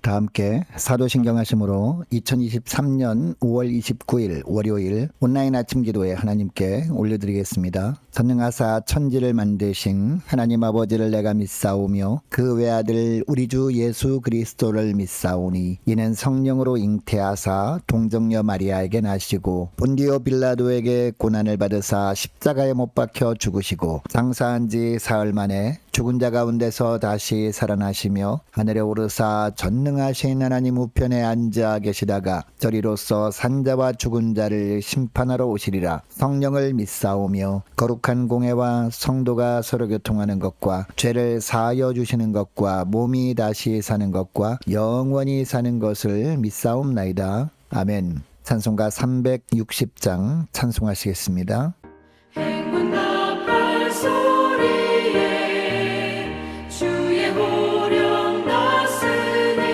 다 함께 사도신경 하심으로 2023년 5월 29일 월요일 온라인 아침 기도에 하나님께 올려드리겠습니다. 전능하사 천지를 만드신 하나님 아버지를 내가 믿사오며 그 외아들 우리 주 예수 그리스도를 믿사오니 이는 성령으로 잉태하사 동정녀 마리아에게 나시고 본디오 빌라도에게 고난을 받으사 십자가에 못 박혀 죽으시고 장사한 지 사흘 만에 죽은 자 가운데서 다시 살아나시며 하늘에 오르사 전능하신 하나님 우편에 앉아 계시다가 저리로서 산자와 죽은 자를 심판하러 오시리라. 성령을 믿사오며 거룩한 공회와 성도가 서로 교통하는 것과 죄를 사하여 주시는 것과 몸이 다시 사는 것과 영원히 사는 것을 믿사옵나이다. 아멘. 찬송가 360장 찬송하시겠습니다. 행군답할 소리에 주의 호령 났으니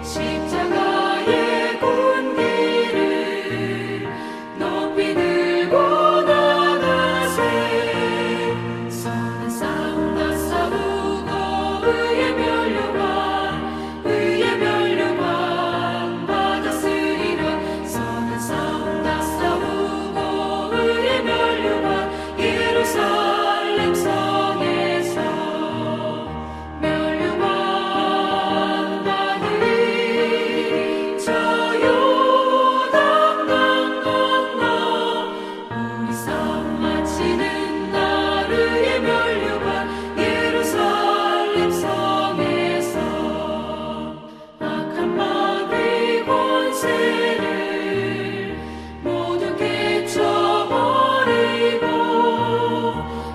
십자가의 군기를 높이 들고 나가세. 선한 싸움 다 싸우고 의의 면류관 받았으리라. 선한 싸움 다 싸우고 의의 면류관 예루살렘 성에서 면류관 받으리. 저 요단 강 건너 우리 싸움 마치는 날 의의 면류관 예루살렘 성에서 악한 마귀 권세를 모두 깨쳐버리고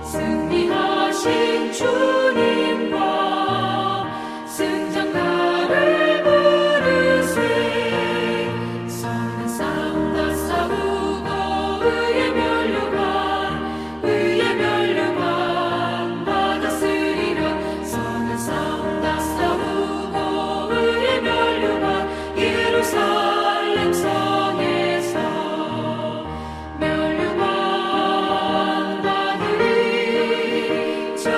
승리하신 주님과 승장가를 부르세. 선한 싸움 다 싸우고 의의 면류관 받았으리라. 선한 싸움 다 싸우고 의의 면류관 예루살렘 성에서 면류관 받으리. 저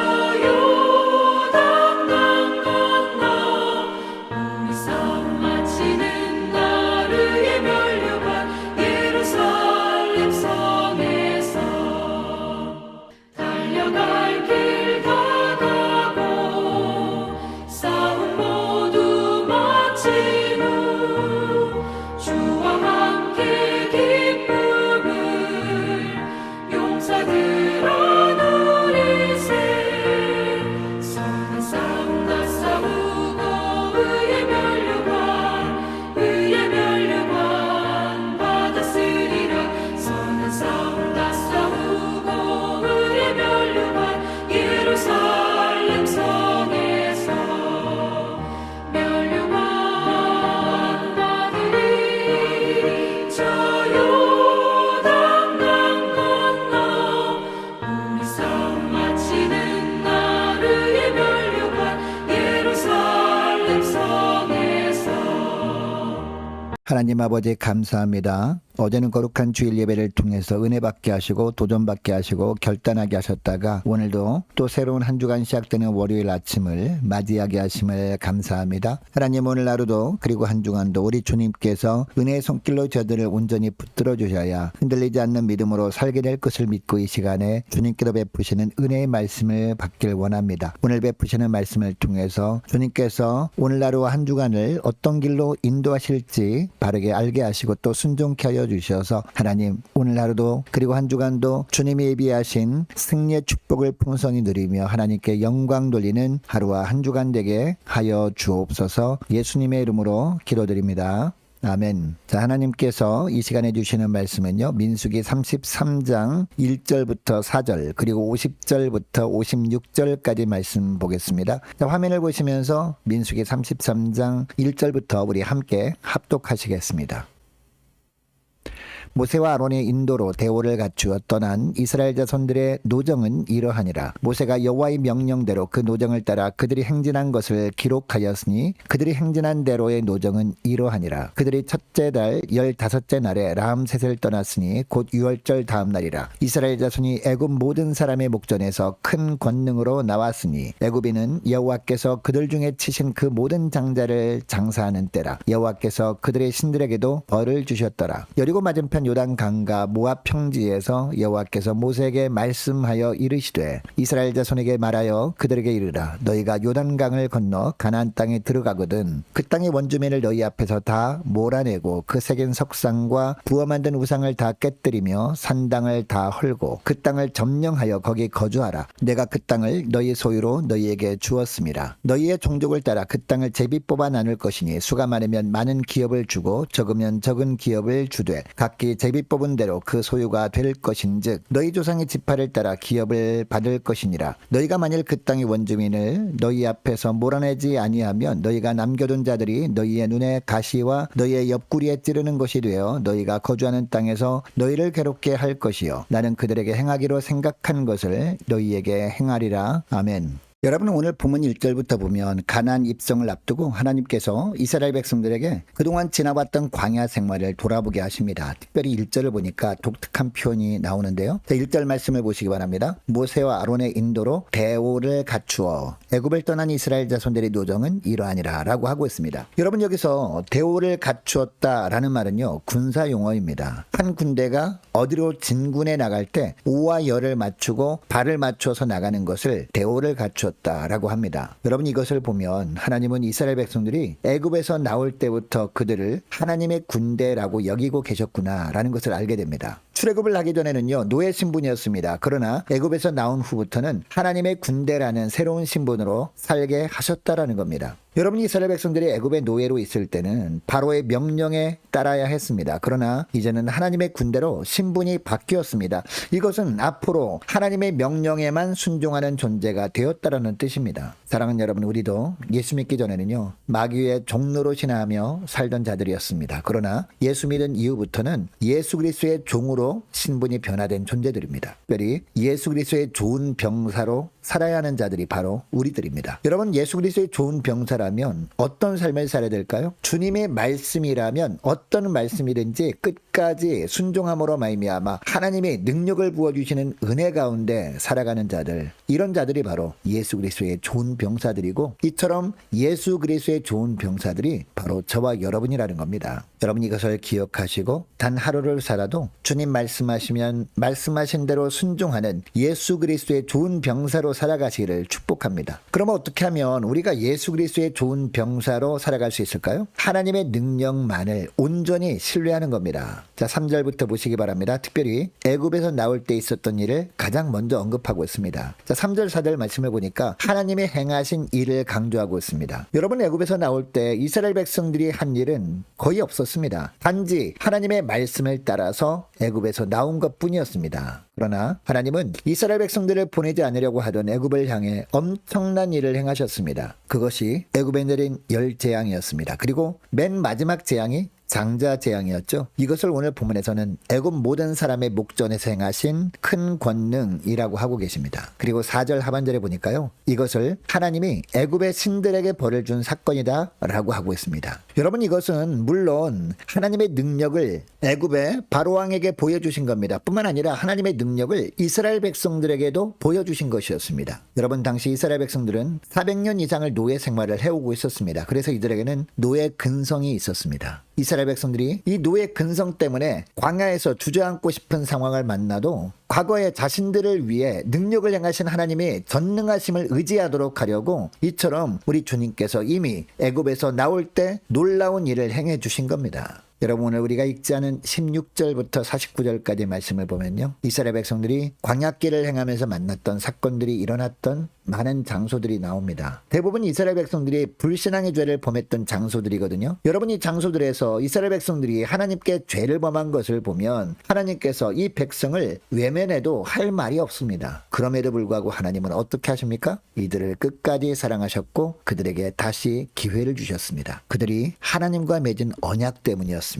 요단 강 건너 우리 싸움 마치는 날 의의 면류관 예루살렘 성에서 달려갈 길 다 가고 싸움 모두 마친 후 주와 함께 기쁨을 용사들아 누리세. 선한 싸움 다 싸우고 의의 면류관 받았으리라. 선한 싸움 다 싸우고 의의 면류관 예루살렘 성에서 면류관 받으리. 저 요단 강 건너 우리 싸움 마치는 날 의의 면류관 예루살렘 성에서. 하나님 아버지 감사합니다. 어제는 거룩한 주일 예배를 통해서 은혜 받게 하시고 도전 받게 하시고 결단하게 하셨다가 오늘도 또 새로운 한 주간 시작되는 월요일 아침을 맞이하게 하심을 감사합니다. 하나님 오늘 하루도 그리고 한 주간도 우리 주님께서 은혜의 손길로 저들을 온전히 붙들어 주셔야 흔들리지 않는 믿음으로 살게 될 것을 믿고 이 시간에 주님께로 베푸시는 은혜의 말씀을 받길 원합니다. 오늘 베푸시는 말씀을 통해서 주님께서 오늘 하루와 한 주간을 어떤 길로 인도하실지 바르게 알게 하시고 또 순종케 하여 주셔서 하나님 오늘 하루도 그리고 한 주간도 주님이 예비하신 승리의 축복을 풍성히 누리며 하나님께 영광 돌리는 하루와 한 주간 되게 하여 주옵소서. 예수님의 이름으로 기도드립니다. 아멘. 자, 하나님께서 이 시간에 주시는 말씀은요, 민수기 33장 1절부터 4절 그리고 50절부터 56절까지 말씀 보겠습니다. 자, 화면을 보시면서 민수기 33장 1절부터 우리 함께 합독하시겠습니다. 모세와 아론의 인도로 대오를 갖추어 떠난 이스라엘 자손들의 노정은 이러하니라. 모세가 여호와의 명령대로 그 노정을 따라 그들이 행진한 것을 기록하였으니 그들이 행진한 대로의 노정은 이러하니라. 그들이 첫째 달 15째 날에 라암셋을 떠났으니 곧 유월절 다음 날이라. 이스라엘 자손이 애굽 모든 사람의 목전에서 큰 권능으로 나왔으니 애굽인은 여호와께서 그들 중에 치신 그 모든 장자를 장사하는 때라. 여호와께서 그들의 신들에게도 벌을 주셨더라. 여리고 맞은편 요단 강과 모압 평지에서 여호와께서 모세에게 말씀하여 이르시되 이스라엘 자손에게 말하여 그들에게 이르라. 너희가 요단 강을 건너 가나안 땅에 들어가거든 그 땅의 원주민을 너희 앞에서 다 몰아내고 그 새긴 석상과 부어 만든 우상을 다 깨뜨리며 산당을 다 헐고 그 땅을 점령하여 거기 거주하라. 내가 그 땅을 너희 소유로 너희에게 주었음이라. 너희의 종족을 따라 그 땅을 제비 뽑아 나눌 것이니 수가 많으면 많은 기업을 주고 적으면 적은 기업을 주되 각기 제비 뽑은 대로 그 소유가 될 것인즉 너희 조상의 지파를 따라 기업을 받을 것이니라. 너희가 만일 그 땅의 원주민을 너희 앞에서 몰아내지 아니하면 너희가 남겨둔 자들이 너희의 눈에 가시와 너희의 옆구리에 찌르는 것이 되어 너희가 거주하는 땅에서 너희를 괴롭게 할 것이요 나는 그들에게 행하기로 생각한 것을 너희에게 행하리라. 아멘. 여러분, 오늘 본문 1절부터 보면 가나안 입성을 앞두고 하나님께서 이스라엘 백성들에게 그동안 지나왔던 광야 생활을 돌아보게 하십니다. 특별히 1절을 보니까 독특한 표현이 나오는데요. 1절 말씀을 보시기 바랍니다. 모세와 아론의 인도로 대오를 갖추어 애굽을 떠난 이스라엘 자손들의 노정은 이러하니라 라고 하고 있습니다. 여러분, 여기서 대오를 갖추었다라는 말은요, 군사 용어입니다. 한 군대가 어디로 진군에 나갈 때 오와 열을 맞추고 발을 맞춰서 나가는 것을 대오를 갖추었다 라고 합니다. 여러분, 이것을 보면 하나님은 이스라엘 백성들이 애굽에서 나올 때부터 그들을 하나님의 군대라고 여기고 계셨구나 라는 것을 알게 됩니다. 출애굽을 하기 전에는요, 노예 신분이었습니다. 그러나 애굽에서 나온 후부터는 하나님의 군대라는 새로운 신분으로 살게 하셨다라는 겁니다. 여러분, 이스라엘 백성들이 애굽의 노예로 있을 때는 바로의 명령에 따라야 했습니다. 그러나 이제는 하나님의 군대로 신분이 바뀌었습니다. 이것은 앞으로 하나님의 명령에만 순종하는 존재가 되었다라는 뜻입니다. 사랑하는 여러분, 우리도 예수 믿기 전에는요, 마귀의 종로로 신하하며 살던 자들이었습니다. 그러나 예수 믿은 이후부터는 예수 그리스도의 종으로 신분이 변화된 존재들입니다. 특별히 예수 그리스도의 좋은 병사로 살아야 하는 자들이 바로 우리들입니다. 여러분, 예수 그리스도의 좋은 병사라면 어떤 삶을 살아야 될까요? 주님의 말씀이라면 어떤 말씀이든지 끝까지 순종함으로 말미암아 하나님의 능력을 부어주시는 은혜 가운데 살아가는 자들, 이런 자들이 바로 예수 그리스도의 좋은 병사들이고, 이처럼 예수 그리스도의 좋은 병사들이 바로 저와 여러분이라는 겁니다. 여러분, 이것을 기억하시고 단 하루를 살아도 주님 말씀하시면 말씀하신 대로 순종하는 예수 그리스도의 좋은 병사로 살아가시기를 축복합니다. 그러면 어떻게 하면 우리가 예수 그리스도의 좋은 병사로 살아갈 수 있을까요? 하나님의 능력만을 온전히 신뢰하는 겁니다. 자, 3절부터 보시기 바랍니다. 특별히 애굽에서 나올 때 있었던 일을 가장 먼저 언급하고 있습니다. 자, 3절 4절 말씀을 보니까 하나님의 행하신 일을 강조하고 있습니다. 여러분, 애굽에서 나올 때 이스라엘 백성들이 한 일은 거의 없었습니다. 단지 하나님의 말씀을 따라서 애굽에서 나온 것뿐이었습니다. 그러나 하나님은 이스라엘 백성들을 보내지 않으려고 하던 애굽을 향해 엄청난 일을 행하셨습니다. 그것이 애굽에 내린 열 재앙이었습니다. 그리고 맨 마지막 재앙이 장자 재앙이었죠. 이것을 오늘 본문에서는 애굽 모든 사람의 목전에서 행하신 큰 권능이라고 하고 계십니다. 그리고 4절 하반절에 보니까요, 이것을 하나님이 애굽의 신들에게 벌을 준 사건이다 라고 하고 있습니다. 여러분, 이것은 물론 하나님의 능력을 애굽의 바로왕에게 보여주신 겁니다. 뿐만 아니라 하나님의 능력을 이스라엘 백성들에게도 보여주신 것이었습니다. 여러분, 당시 이스라엘 백성들은 400년 이상을 노예 생활을 해오고 있었습니다. 그래서 이들에게는 노예 근성이 있었습니다. 이스라엘 백성들이 이 노예 근성 때문에 광야에서 주저앉고 싶은 상황을 만나도 과거에 자신들을 위해 능력을 행하신 하나님의 전능하심을 의지하도록 하려고 이처럼 우리 주님께서 이미 애굽에서 나올 때 놀라운 일을 행해 주신 겁니다. 여러분, 오늘 우리가 읽지 않은 16절부터 49절까지 말씀을 보면요, 이스라엘 백성들이 광야길을 행하면서 만났던 사건들이 일어났던 많은 장소들이 나옵니다. 대부분 이스라엘 백성들이 불신앙의 죄를 범했던 장소들이거든요. 여러분, 이 장소들에서 이스라엘 백성들이 하나님께 죄를 범한 것을 보면 하나님께서 이 백성을 외면해도 할 말이 없습니다. 그럼에도 불구하고 하나님은 어떻게 하십니까? 이들을 끝까지 사랑하셨고 그들에게 다시 기회를 주셨습니다. 그들이 하나님과 맺은 언약 때문이었습니다.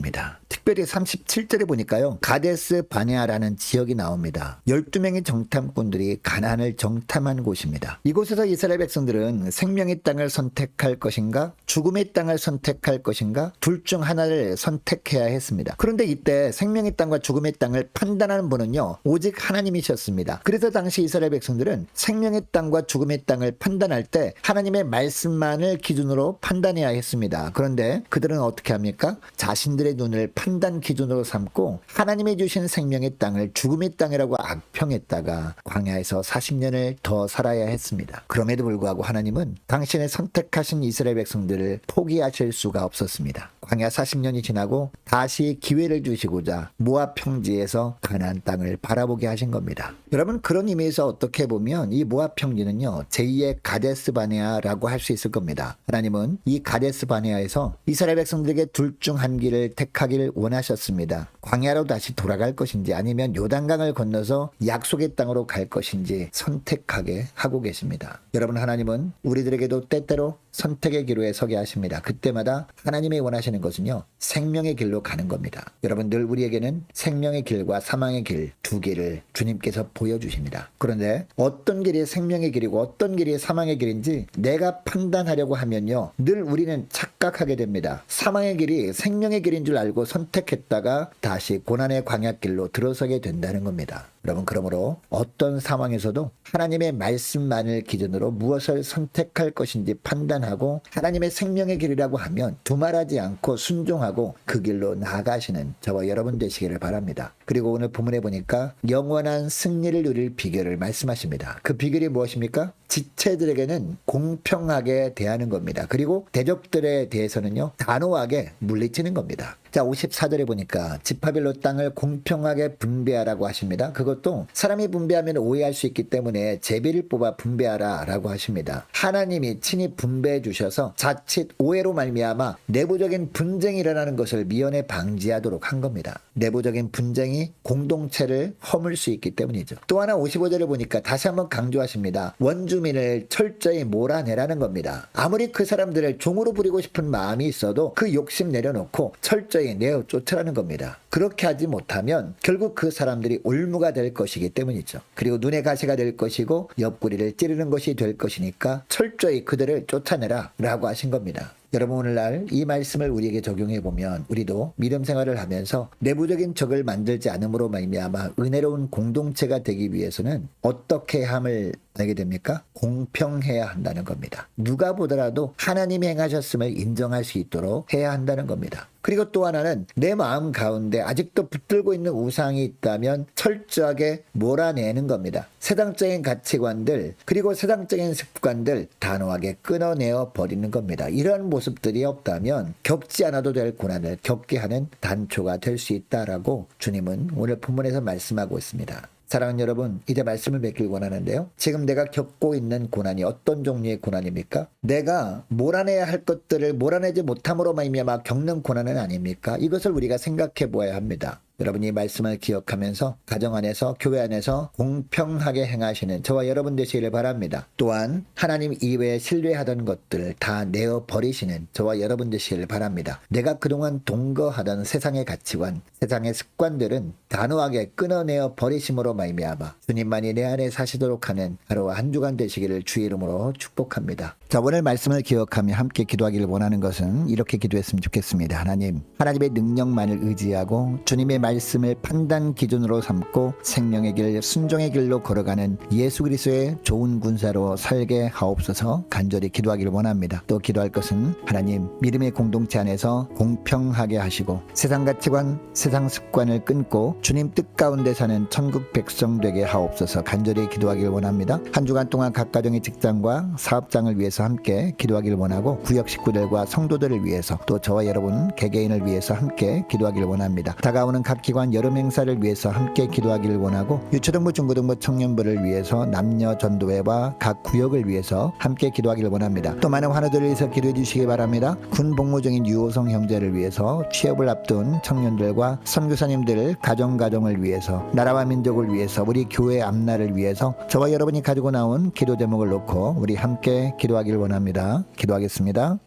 특별히 37절에 보니까요, 가데스 바네아라는 지역이 나옵니다. 12명의 정탐꾼들이 가나안을 정탐한 곳입니다. 이곳에서 이스라엘 백성들은 생명의 땅을 선택할 것인가 죽음의 땅을 선택할 것인가 둘 중 하나를 선택해야 했습니다. 그런데 이때 생명의 땅과 죽음의 땅을 판단하는 분은요, 오직 하나님이셨습니다. 그래서 당시 이스라엘 백성들은 생명의 땅과 죽음의 땅을 판단할 때 하나님의 말씀만을 기준으로 판단해야 했습니다. 그런데 그들은 어떻게 합니까? 자신들의 눈을 판단 기준으로 삼고 하나님이 주신 생명의 땅을 죽음의 땅이라고 악평했다가 광야에서 40년을 더 살아야 했습니다. 그럼에도 불구하고 하나님은 당신의 선택하신 이스라엘 백성들을 포기하실 수가 없었습니다. 광야 40년이 지나고 다시 기회를 주시고자 모압 평지에서 가나안 땅을 바라보게 하신 겁니다. 여러분, 그런 의미에서 어떻게 보면 이 모압 평지는요, 제2의 가데스 바네아라고 할 수 있을 겁니다. 하나님은 이 가데스 바네아에서 이스라엘 백성들에게 둘 중 한 길을 택하기를 원하셨습니다. 광야로 다시 돌아갈 것인지 아니면 요단강을 건너서 약속의 땅으로 갈 것인지 선택하게 하고 계십니다. 여러분, 하나님은 우리들에게도 때때로 선택의 기로에 서게 하십니다. 그때마다 하나님이 원하시는 것은요, 생명의 길로 가는 겁니다. 여러분, 늘 우리에게는 생명의 길과 사망의 길 두 길을 주님께서 보여주십니다. 그런데 어떤 길이 생명의 길이고 어떤 길이 사망의 길인지 내가 판단하려고 하면요, 늘 우리는 착각하게 됩니다. 사망의 길이 생명의 길인 줄 알고 선택했다가 다시 고난의 광야길로 들어서게 된다는 겁니다. 여러분, 그러므로 어떤 상황에서도 하나님의 말씀만을 기준으로 무엇을 선택할 것인지 판단하고 하나님의 생명의 길이라고 하면 두말하지 않고 순종하고 그 길로 나아가시는 저와 여러분 되시기를 바랍니다. 그리고 오늘 본문에 보니까 영원한 승리를 누릴 비결을 말씀하십니다. 그 비결이 무엇입니까? 지체들에게는 공평하게 대하는 겁니다. 그리고 대적들에 대해서는요, 단호하게 물리치는 겁니다. 자, 54절에 보니까 지파별로 땅을 공평하게 분배하라고 하십니다. 그것도 사람이 분배하면 오해할 수 있기 때문에 제비를 뽑아 분배하라 라고 하십니다. 하나님이 친히 분배해 주셔서 자칫 오해로 말미암아 내부적인 분쟁이 일어나는 것을 미연에 방지하도록 한 겁니다. 내부적인 분쟁이 공동체를 허물 수 있기 때문이죠. 또 하나 55절을 보니까 다시 한번 강조하십니다. 원주민을 철저히 몰아내라는 겁니다. 아무리 그 사람들을 종으로 부리고 싶은 마음이 있어도 그 욕심 내려놓고 철저히 내어 쫓으라는 겁니다. 그렇게 하지 못하면 결국 그 사람들이 올무가 될 것이기 때문이죠. 그리고 눈의 가시가 될 것이고 옆구리를 찌르는 것이 될 것이니까 철저히 그들을 쫓아내라 라고 하신 겁니다. 여러분, 오늘날 이 말씀을 우리에게 적용해 보면 우리도 믿음 생활을 하면서 내부적인 적을 만들지 않음으로 말미암아 은혜로운 공동체가 되기 위해서는 어떻게 함을 알게 됩니까? 공평해야 한다는 겁니다. 누가 보더라도 하나님이 행하셨음을 인정할 수 있도록 해야 한다는 겁니다. 그리고 또 하나는 내 마음 가운데 아직도 붙들고 있는 우상이 있다면 철저하게 몰아내는 겁니다. 세상적인 가치관들 그리고 세상적인 습관들 단호하게 끊어내어 버리는 겁니다. 이러한 모습들이 없다면 겪지 않아도 될 고난을 겪게 하는 단초가 될 수 있다라고 주님은 오늘 본문에서 말씀하고 있습니다. 사랑하는 여러분, 이제 말씀을 맺길 원하는데요. 지금 내가 겪고 있는 고난이 어떤 종류의 고난입니까? 내가 몰아내야 할 것들을 몰아내지 못함으로 말미암아 겪는 고난은 아닙니까? 이것을 우리가 생각해 보아야 합니다. 여러분이 말씀을 기억하면서 가정 안에서 교회 안에서 공평하게 행하시는 저와 여러분 되시기를 바랍니다. 또한 하나님 이외에 신뢰하던 것들을 다 내어버리시는 저와 여러분 되시기를 바랍니다. 내가 그동안 동거하던 세상의 가치관, 세상의 습관들은 단호하게 끊어내어 버리심으로 말미암아 주님만이 내 안에 사시도록 하는 하루와 한 주간 되시기를 주의 이름으로 축복합니다. 자, 오늘 말씀을 기억하며 함께 기도하기를 원하는 것은 이렇게 기도했으면 좋겠습니다. 하나님, 하나님의 능력만을 의지하고 주님의 말씀을 판단 기준으로 삼고 생명의 길, 순종의 길로 걸어가는 예수 그리스도의 좋은 군사로 살게 하옵소서 간절히 기도하기를 원합니다. 또 기도할 것은 하나님, 믿음의 공동체 안에서 공평하게 하시고 세상 가치관, 세상 습관을 끊고 주님 뜻 가운데 사는 천국 백성 되게 하옵소서 간절히 기도하기를 원합니다. 한 주간 동안 각 가정의 직장과 사업장을 위해서 함께 기도하기를 원하고 구역 식구들과 성도들을 위해서 또 저와 여러분 개개인을 위해서 함께 기도하기를 원합니다. 다가오는 각 기관 여름 행사를 위해서 함께 기도하기를 원하고 유초등부 중고등부 청년부를 위해서 남녀 전도회와 각 구역을 위해서 함께 기도하기를 원합니다. 또 많은 환우들을 위해서 기도해 주시기 바랍니다. 군 복무 중인 유호성 형제를 위해서 취업을 앞둔 청년들과 선교사님들 가정을 위해서 나라와 민족을 위해서 우리 교회 앞날을 위해서 저와 여러분이 가지고 나온 기도 제목을 놓고 우리 함께 기도하기를 원합니다. 기도하겠습니다.